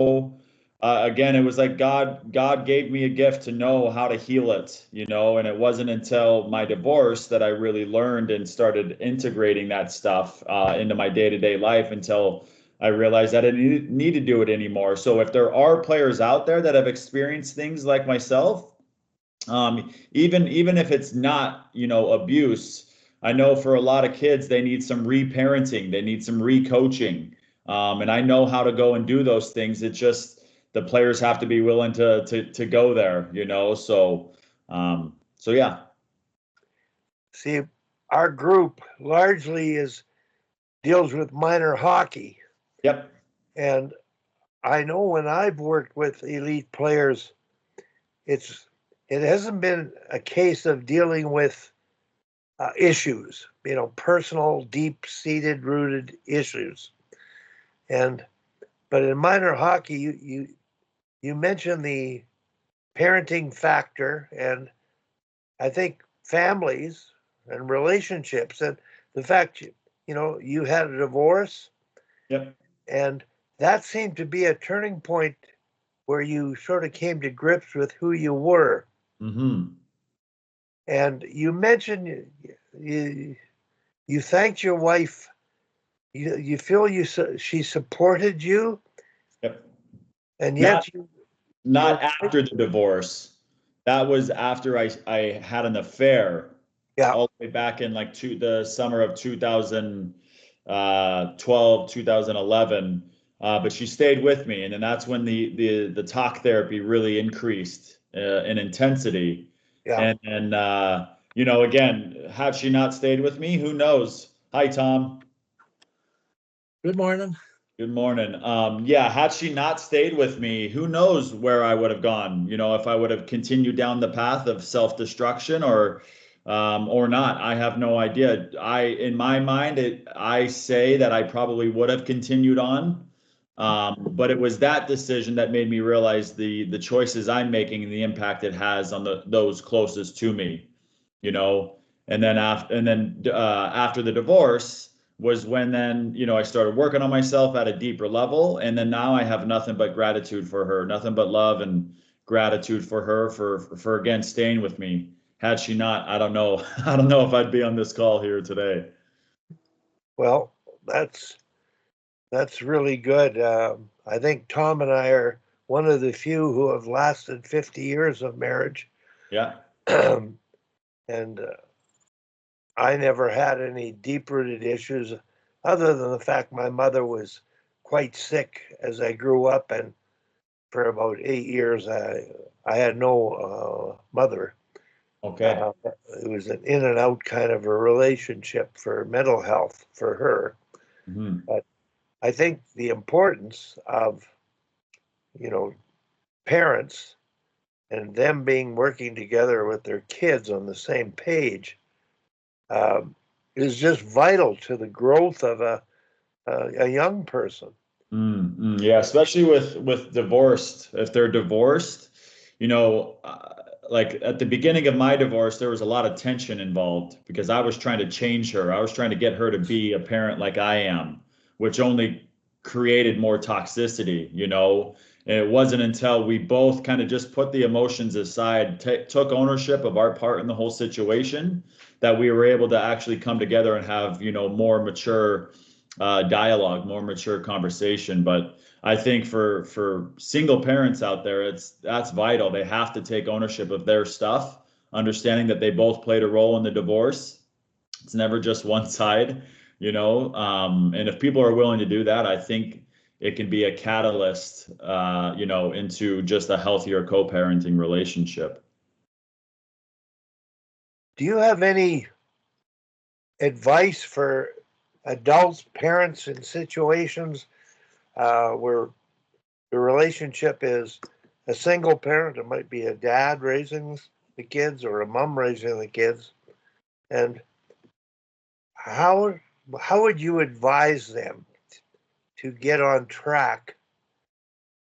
Again, it was like God gave me a gift to know how to heal it, you know, and it wasn't until my divorce that I really learned and started integrating that stuff into my day-to-day life until I realized that I didn't need to do it anymore. So if there are players out there that have experienced things like myself, even if it's not, you know, abuse, I know for a lot of kids they need some reparenting, they need some recoaching, and I know how to go and do those things. It's just the players have to be willing to go there, you know. So yeah. See, our group largely is deals with minor hockey, Yep. and I know when I've worked with elite players, it's it hasn't been a case of dealing with issues, personal, deep-seated, rooted issues. And but in minor hockey, you mentioned the parenting factor, and I think families and relationships, and the fact you had a divorce, Yep. and that seemed to be a turning point where you sort of came to grips with who you were. Mm-hmm. And you mentioned you you thanked your wife. You feel she supported you, Yep. and Not yet you were not after the divorce. That was after I had an affair yeah, all the way back in like the summer of 2012, 2011. But she stayed with me, and then that's when the talk therapy really increased in intensity. yeah. And you know, again, had she not stayed with me, who knows? Hi, Tom. Good morning. Good morning. Yeah, had she not stayed with me, who knows where I would have gone? You know, if I would have continued down the path of self-destruction or not. I have no idea. In my mind, I say that I probably would have continued on. But it was that decision that made me realize the choices I'm making and the impact it has on those closest to me, you know. And then after the divorce was when then, you know, I started working on myself at a deeper level, and then now I have nothing but gratitude for her, nothing but love and gratitude for her for again staying with me. Had she not, I don't know. I don't know if I'd be on this call here today. Well, that's really good. I think Tom and I are one of the few who have lasted 50 years of marriage, Yeah. and I never had any deep-rooted issues, other than the fact my mother was quite sick as I grew up, and for about 8 years I had no mother. Okay. It was an in and out kind of a relationship for mental health for her. Hmm. But I think the importance of, you know, parents and them being working together with their kids on the same page um, is just vital to the growth of a young person. Yeah, especially with divorced. If they're divorced, you know, like at the beginning of my divorce, there was a lot of tension involved because I was trying to change her. I was trying to get her to be a parent like I am, which only created more toxicity, you know. And it wasn't until we both kind of just put the emotions aside, took ownership of our part in the whole situation, that we were able to actually come together and have, you know, more mature dialogue, more mature conversation. But I think for single parents out there, that's vital. They have to take ownership of their stuff, understanding that they both played a role in the divorce. It's never just one side, you know. And if people are willing to do that, I think it can be a catalyst, you know, into just a healthier co-parenting relationship. Do you have any advice for adults, parents in situations where the relationship is a single parent? It might be a dad raising the kids or a mom raising the kids. And how how would you advise them to get on track,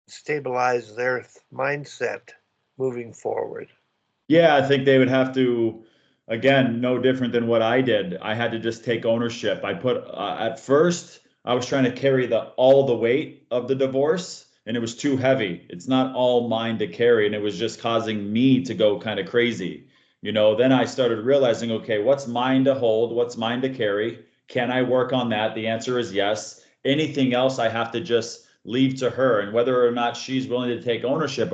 stabilize their mindset moving forward? Yeah, I think they would have to, again, no different than what I did. I had to just take ownership. At first, I was trying to carry the all the weight of the divorce, and it was too heavy. It's not all mine to carry, and it was just causing me to go kind of crazy. Then I started realizing, okay, what's mine to hold? What's mine to carry? Can I work on that? The answer is yes. Anything else I have to just leave to her, and whether or not she's willing to take ownership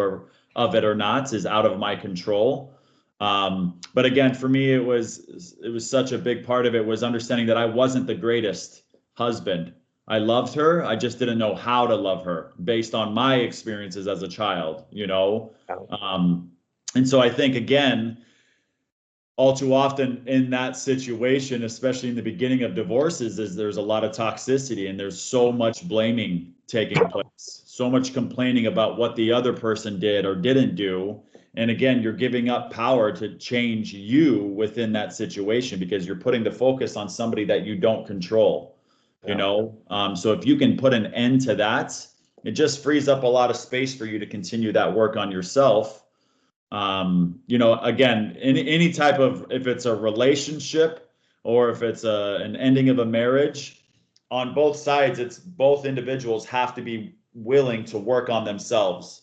of it or not is out of my control. But again, for me, it was such a big part of it was understanding that I wasn't the greatest husband. I loved her. I just didn't know how to love her based on my experiences as a child. And so I think, again, all too often in that situation, especially in the beginning of divorces, is there's a lot of toxicity and there's so much blaming taking place, so much complaining about what the other person did or didn't do. And again, you're giving up power to change you within that situation because you're putting the focus on somebody that you don't control. So if you can put an end to that, it just frees up a lot of space for you to continue that work on yourself. Again, any type of, if it's a relationship or if it's an ending of a marriage, on both sides, it's both individuals have to be willing to work on themselves.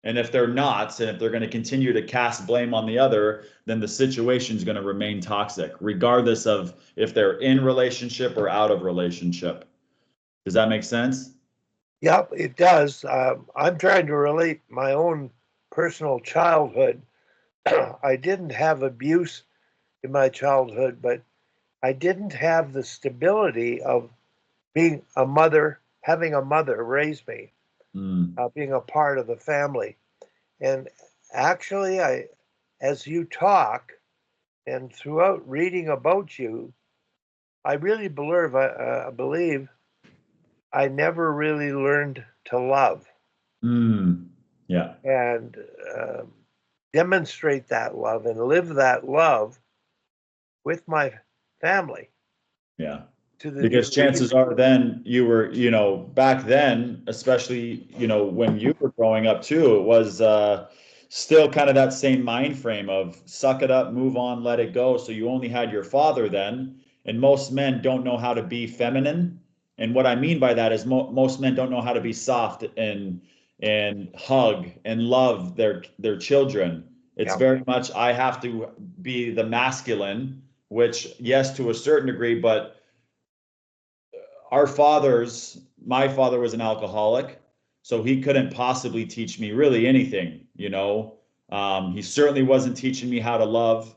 And if they're not, and if they're going to continue to cast blame on the other, then the situation is going to remain toxic, regardless of if they're in relationship or out of relationship. Does that make sense? Yep, it does. I'm trying to relate my own personal childhood. I didn't have abuse in my childhood, but I didn't have the stability of being a mother, having a mother raise me, being a part of the family. And actually, as you talk and throughout reading about you, I really believe I never really learned to love. Yeah. And demonstrate that love and live that love with my family. Yeah. Because chances are then you were, back then, especially, when you were growing up too, it was still kind of that same mind frame of suck it up, move on, let it go. So you only had your father then. And most men don't know how to be feminine. And what I mean by that is most men don't know how to be soft and hug and love their children. It's very much, I have to be the masculine, which, yes, to a certain degree, but my father was an alcoholic, so he couldn't possibly teach me really anything. He certainly wasn't teaching me how to love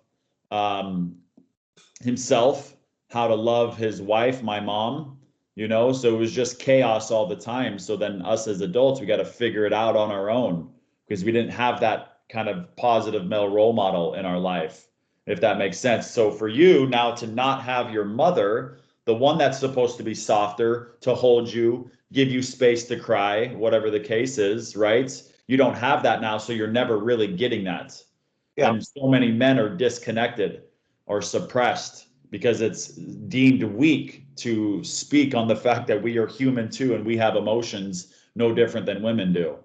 himself, how to love his wife, my mom. So it was just chaos all the time. So then us as adults, we got to figure it out on our own because we didn't have that kind of positive male role model in our life, if that makes sense. So for you now to not have your mother, the one that's supposed to be softer, to hold you, give you space to cry, whatever the case is, right? You don't have that now, so you're never really getting that. Yeah. And so many men are disconnected or suppressed because it's deemed weak to speak on the fact that we are human too and we have emotions no different than women do.